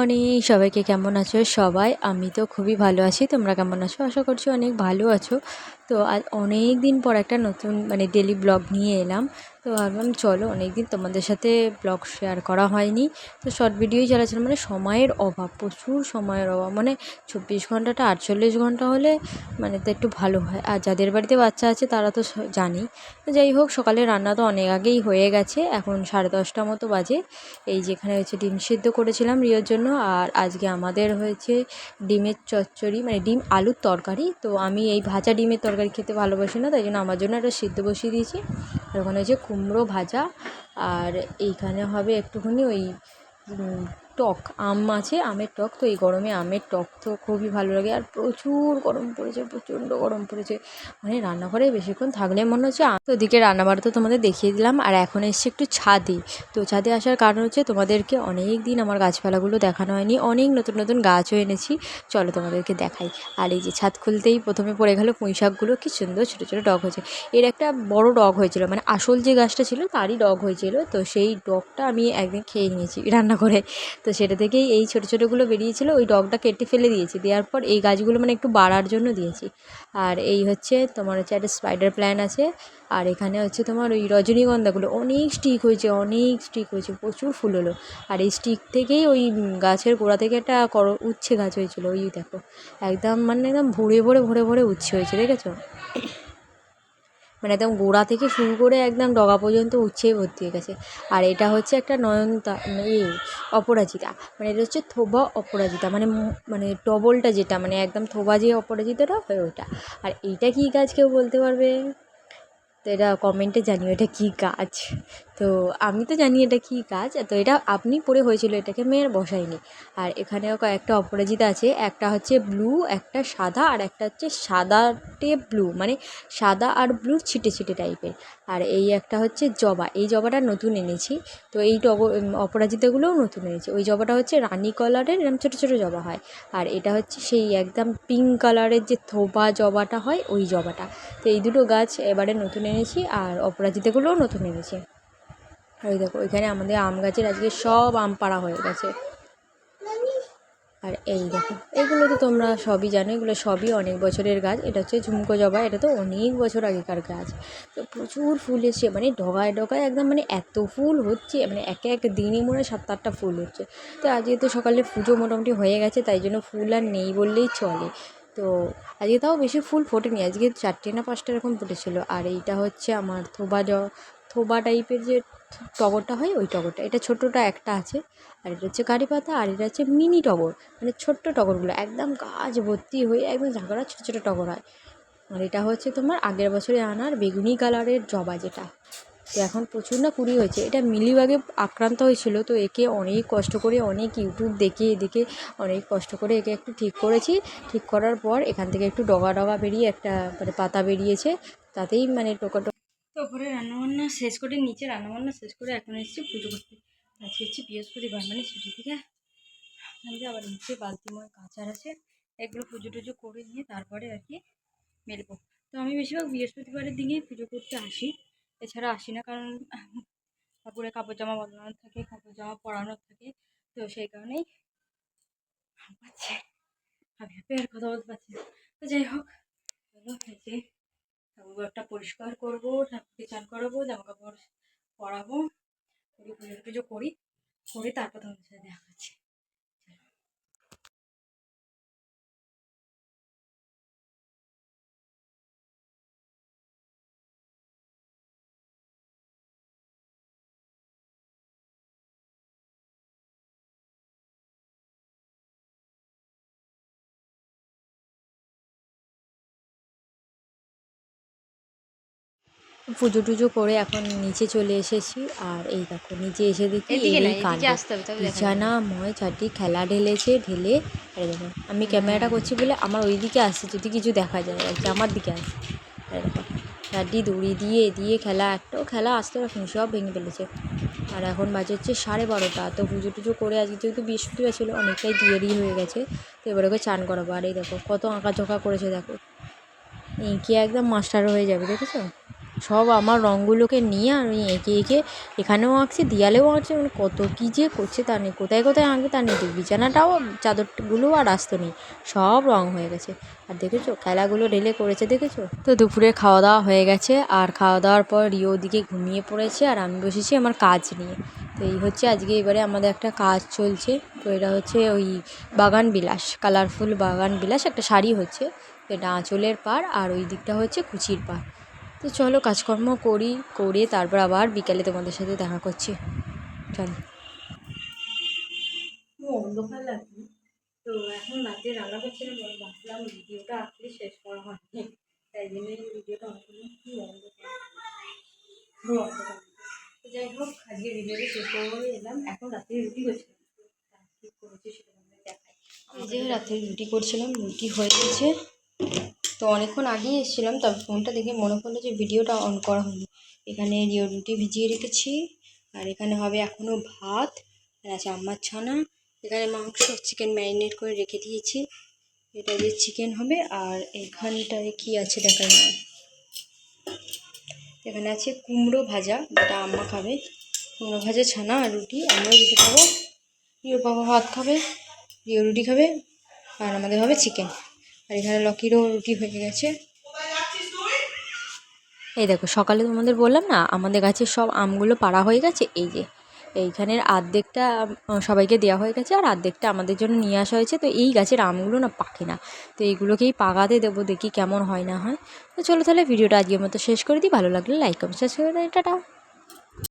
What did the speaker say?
Morning সবাইকে, কেমন আছো সবাই? আমি তো খুবই ভালো আছি। তোমরা কেমন আছো? আশা করছি অনেক ভালো আছো। তো আজ অনেক দিন পর একটা নতুন ডেলি ব্লগ নিয়ে এলাম। তো ভাবলাম চলো, অনেক দিন তোমাদের সাথে ব্লগ শেয়ার করা হয়নি। তো শর্ট ভিডিওই চালাচ্ছিলাম, সময়ের অভাব, প্রচুর সময়ের অভাব। 24 ঘন্টাটা 48 ঘন্টা হলে তো একটু ভালো হয়। আর যাদের বাড়িতে বাচ্চা আছে তারা তো জানি। তো যাই হোক, সকালে রান্না তো অনেক আগেই হয়ে গেছে। এখন 10:30 মতো বাজে। এই যেখানে হচ্ছে ডিম সিদ্ধ করেছিলাম রিওর জন্য, আর আজকে আমাদের হয়েছে ডিমের চচ্চড়ি, ডিম আলুর তরকারি। তো আমি এই ভাজা ডিমের তরকারি খেতে ভালোবাসি না, তাই জন্য আমার জন্য একটা সিদ্ধ বসিয়ে দিয়েছি। আর ওখানে হচ্ছে কুমড়ো ভাজা, আর এইখানে হবে একটুখানি ওই টক আম আছে, আমের টক। তো এই গরমে আমের টক তো খুবই ভালো লাগে। আর প্রচুর গরম পড়েছে, প্রচণ্ড গরম পড়েছে। রান্নাঘরে বেশিক্ষণ থাকলে মনে হচ্ছে। তো ওদিকে রান্নাবাড়া তো তোমাদের দেখিয়ে দিলাম, আর এখন এসছি একটু ছাদে। তো ছাদে আসার কারণ হচ্ছে, তোমাদেরকে অনেক দিন আমার গাছপালাগুলো দেখানো হয়নি, অনেক নতুন নতুন গাছও এনেছি। চলো তোমাদেরকে দেখাই। আর এই যে ছাদ খুলতেই প্রথমে পড়ে গেল পুঁই শাকগুলো। কি সুন্দর ছোটো ছোটো ডগ হয়েছে। এর একটা বড় ডগ হয়েছিল, আসল যে গাছটা ছিল তারই ডগ হয়েছিল। তো সেই ডগটা আমি একদিন খেয়ে নিয়েছি রান্না করে। তো সেটা থেকেই এই ছোটো ছোটোগুলো বেরিয়েছিল, ওই ডগটা কেটে ফেলে দিয়েছি। দেওয়ার পর এই গাছগুলো একটু বাড়ার জন্য দিয়েছি। আর এই হচ্ছে তোমার হচ্ছে একটা স্পাইডার প্ল্যান্ট আছে। আর এখানে হচ্ছে তোমার ওই রজনীগন্ধাগুলো অনেক স্টিক হয়েছে, অনেক স্টিক হয়েছে, প্রচুর ফুল হলো। আর এই স্টিক থেকেই ওই গাছের গোড়া থেকে একটা উচ্ছে গাছ হয়েছিল। ওই দেখো, একদম একদম ভরে ভরে ভরে ভরে উচ্ছে হয়েছে, দেখেছো? একদম গোড়া থেকে শুরু করে একদম ডগা পর্যন্ত উচ্ছেই ভর্তি হয়ে গেছে। আর এটা হচ্ছে একটা নয়নতা, অপরাজিতা। এটা হচ্ছে থোবা অপরাজিতা, ডবলটা যেটা, একদম থোবা যে অপরাজিতাটা হয় ওটা। আর এইটা কী গাছ কেউ বলতে পারবে? তো এটা কমেন্টে জানিও এটা কী গাছ। তো আমি তো জানি এটা কী গাছ। তো এটা আপনি পড়ে হয়েছিল, এটাকে আমি আর বসাইনি। আর এখানেও কয়েকটা অপরাজিতা আছে, একটা হচ্ছে ব্লু, একটা সাদা, আর একটা হচ্ছে সাদাটে ব্লু, সাদা আর ব্লু ছিটে ছিটে টাইপের। আর এই একটা হচ্ছে জবা, এই জবাটা নতুন এনেছি। তো এই অপরাজিতাগুলোও নতুন এনেছি। ওই জবাটা হচ্ছে রানী কালারের, এরকম ছোটো ছোটো জবা হয়। আর এটা হচ্ছে সেই একদম পিঙ্ক কালারের যে থোবা জবাটা হয়, ওই জবাটা। তো এই দুটো গাছ এবারে নতুন এনেছি, আর অপরাজিতাগুলোও নতুন এনেছি। আর ওই দেখো, ওইখানে আমাদের আম গাছের আজকে সব আম পাড়া হয়ে গেছে। আর এই দেখো, এগুলো তো তোমরা সবই জানো, এগুলো সবই অনেক বছরের গাছ। এটা হচ্ছে ঝুমকো জবা, এটা তো অনেক বছর আগেকার গাছ। তো প্রচুর ফুল এসছে, ডগায় ডগায় একদম, এত ফুল হচ্ছে, এক এক দিনই 7-8টা ফুল হচ্ছে। তো আজকে তো সকালে পুজো মোটামুটি হয়ে গেছে, তাই জন্য ফুল আর নেই বললেই চলে। তো আজকে তাও বেশি ফুল ফোটেনি, আজকে 4টে না 5টা এরকম ফুটেছিল। আর এইটা হচ্ছে আমার থোবা টাইপের যে টগরটা হয়, ওই টগরটা। এটা ছোটোটা একটা আছে। আর এটা হচ্ছে কারি পাতা, আর এটা হচ্ছে মিনি টগর, ছোট্ট টগরগুলো একদম গাছ ভর্তি হয়ে একদম ঝাঁকড়া ছোটো ছোটো টগর হয়। আর এটা হচ্ছে তোমার আগের বছরে আনার বেগুনি কালারের জবা, যেটা তো এখন প্রচুর না কুড়ি হয়েছে। এটা মিলিবাগে আক্রান্ত হয়েছিল, তো একে অনেক কষ্ট করে, অনেক ইউটিউব দেখে এদিকে অনেক কষ্ট করে একে একটু ঠিক করেছি। ঠিক করার পর এখান থেকে একটু ডগা ডগা বেরিয়ে একটা পাতা বেরিয়েছে, তাতেই টোকা। তো ওপরে রান্নাবান্না শেষ করে, নিচে রান্নাবান্না শেষ করে এখন এসেছি পুজো করতে। আজকে হচ্ছে বৃহস্পতিবার, ছুটি থেকে আমাদের আবার নিচে বালতিময় কাচার আছে, এগুলো পুজো টুজো করে নিয়ে তারপরে আর কি মেলবো। তো আমি বেশিরভাগ বৃহস্পতিবারের দিকেই পুজো করতে আসি, এছাড়া আসি না, কারণ ঠাকুরের কাপড় জামা বদলানোর থাকে, কাপড় জামা পরানোর থাকে। তো সেই কারণেই পাচ্ছে আমি আর কথা বলতে পারছি না। তো যাই হোক, চলো যে ঠাকুরঘরটা পরিষ্কার করবো, ঠাকুরকে চান করাবো, জামা কাপড় পরাবো, পুজো টুজো করি, করে তারপর তোমাদের সাথে দেখা হচ্ছে। পুজো টুজো করে এখন নিচে চলে এসেছি। আর এই দেখো, নিচে এসে দেখি এই কাণ্ড, বিছানাময় চারটি খেলা ঢেলেছে, ঢেলে। আর দেখো, আমি ক্যামেরাটা করছি বলে আমার ওই দিকে আসছে, যদি কিছু দেখা যায় আর কি, আমার দিকে আসছে। আর দেখো, চারটি দড়ি দিয়ে দিয়ে খেলা, একটাও খেলা আসতে রাখুন, সব ভেঙে ফেলেছে। আর এখন বাজে হচ্ছে 12:30। তো পুজো টুজো করে আজকে যেহেতু বৃহস্পতিবার ছিল, অনেকটাই দেরি হয়ে গেছে। তো এবার ওকে চান করাবো। আর এই দেখো কত আঁকাঝোঁকা করেছে, দেখো এঁকে একদম মাস্টার হয়ে যাবে, দেখেছো? সব আমার রঙগুলোকে নিয়ে আমি এঁকে এঁকে এখানেও আঁকছি, দেয়ালেও আঁকছি, মানে কত কী যে করছে তা নেই, কোথায় কোথায় আঁকবে তা নেই। বিছানাটাও চাদরগুলোও আর আস্ত নেই, সব রঙ হয়ে গেছে। আর দেখেছো খেলাগুলো ঢেলে করেছে দেখেছো। তো দুপুরে খাওয়া দাওয়া হয়ে গেছে, আর খাওয়া দাওয়ার পর রিও ওদিকে ঘুমিয়ে পড়েছে আর আমি বসেছি আমার কাজ নিয়ে। তো এই হচ্ছে আজকে এবারে আমাদের একটা কাজ চলছে। তো এটা হচ্ছে ওই বাগান বিলাস, কালারফুল বাগান বিলাস একটা শাড়ি হচ্ছে। তো এটা আঁচলের পাড় আর ওই দিকটা হচ্ছে কুচির পাড়। তো চলো কাজকর্ম করি, করে তারপর আবার বিকালে তোমাদের সাথে দেখা করছি। চলো। অন্ধকার লাগবে, তো এখন রাতে রান্না করছিলাম, ভাবলাম ভিডিওটা আসলে শেষ করা হয়নি, তাই জন্য ভিডিওটা অন করলাম। কি অন্ধকার, পুরো অন্ধকার। তো যাই হোক আজকে ভিডিওটা শেষ করে এলাম। এখন রাতে রুটি করছিলাম, ঠিক করেছি সেটা তোমাদের দেখাই। এই যে রাতে রুটি করছিলাম, রুটি হয়ে গেছে। তো অনেকক্ষণ আগেই এসেছিলাম, তবে ফোনটা দেখে মনে পড়লো যে ভিডিওটা অন করা হয়নি। এখানে রিও রুটি ভিজিয়ে রেখেছি, আর এখানে হবে এখনও ভাত, আর আছে আমার ছানা। এখানে মাংস চিকেন ম্যারিনেট করে রেখে দিয়েছি, এটা দিয়ে চিকেন হবে। আর এখানটায় কি আছে দেখা যায়, এখানে আছে কুমড়ো ভাজা, যেটা আম্মা খাবে। কুমড়ো ভাজা, ছানা আর রুটি। আমিও রুটি খাবো, রিওর বাবা ভাত খাবে, রিও রুটি খাবে, আর আমাদের হবে চিকেন। আর এখানে লকিরও রুটি হয়ে গেছে। এই দেখো সকালে তোমাদের বললাম না আমাদের গাছের সব আমগুলো পাড়া হয়ে গেছে। এই যে এইখানের আর্ধেকটা সবাইকে দেওয়া হয়ে গেছে, আর আর্ধেকটা আমাদের জন্য নিয়ে আসা হয়েছে। তো এই গাছের আমগুলো না পাকে না, তো এইগুলোকেই পাকাতে দেবো, দেখি কেমন হয় না হয়। তো চলো তাহলে ভিডিওটা আজকের মতো শেষ করে দিই। ভালো লাগলে লাইক কমেন্ট সাবস্ক্রাইব করে টাটা।